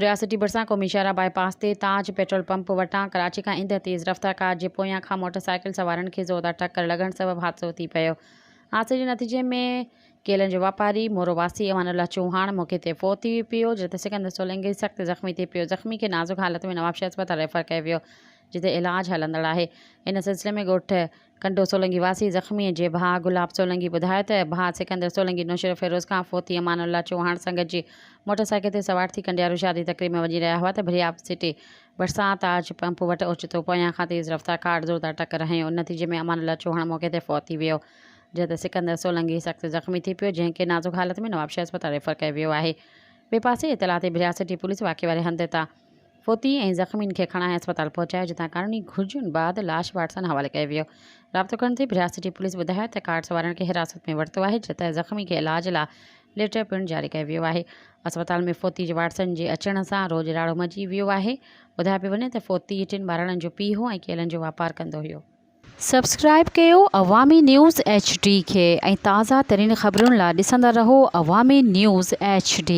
रियासती भरिसां क़ौमी शाहरा बाईपास ते ताज पेट्रोल पंप वटां कराची खां ईंदड़ तेज़ रफ़्तार कार जे पोयां खां मोटरसाइकिल सवारनि खे ज़ोरदार टक्कर लॻण सबबि हादसो थी पियो। हादसे जे नतीजे में केलनि जो वापारी मोरो वासी अमानुल्लाह चौहान मौके ते फ़ौत थी पियो, जिते सिकंदर सोलंकी सख़्तु ज़ख़्मी थी पियो। ज़ख़्मी खे नाज़ुक हालत में नवाबशाह अस्पताल रेफर कयो वियो, जिते इलाज हलंदड़ आहे। इन सिलसिले में ॻोठ कंडो सोलंकी वासी ज़ख़्मीअ जे भाउ गुलाब सोलंकी ॿुधायो त भाउ सिकंदर सोलंकी नुशर फिरोज़ खां फ़ौती अमानुल्लाह चौहान संगत जी मोटरसाइकिल ते सवार थी कंडियारू शादी तकरीब में वञी रहिया हुआ त रियासती भरिसां ताज पंप वटि ओचितो पोयां खां तेज़ रफ़्तार कार ज़ोरदार टक्कर हंयो। उन नतीजे में अमानुल्लाह चौहान मौके ते फ़ौत थी वियो, जिते सिकंदर सोलंकी सख़्तु ज़ख़्मी थी पियो, जंहिंखे नाज़ुक हालत में नवाबशाह अस्पताल रेफर कयो वियो आहे। ॿिए पासे इतला ते रियासती पुलिस वाक़े वारे हंधि तां फ़ौती ऐं ज़ख़्मियुनि खे खणाए अस्पताल पहुचायो, जितां कानूनी घुर्जुनि बाद लाश वाटसन हवाले कयो वियो। राब्तो करण ते रियासती पुलिस ॿुधायो त कार सवारनि खे हिरासत में वरितो आहे, जिते ज़ख़्मी खे इलाज लाइ लेटर पिणु जारी कयो वियो आहे। अस्पताल में फ़ौती जे वाटसन जे अचण सां रोज़ राड़ो मची वियो आहे। ॿुधायो पियो वञे त फ़ौती 3 ॿारनि जो पीउ हो ऐं केलनि जो वापारु कंदो हुयो। सब्सक्राइब कयो अवामी न्यूज़ HD खे ऐं ताज़ा तरीन ख़बरुनि लाइ ॾिसंदा रहो अवामी न्यूज़ HD।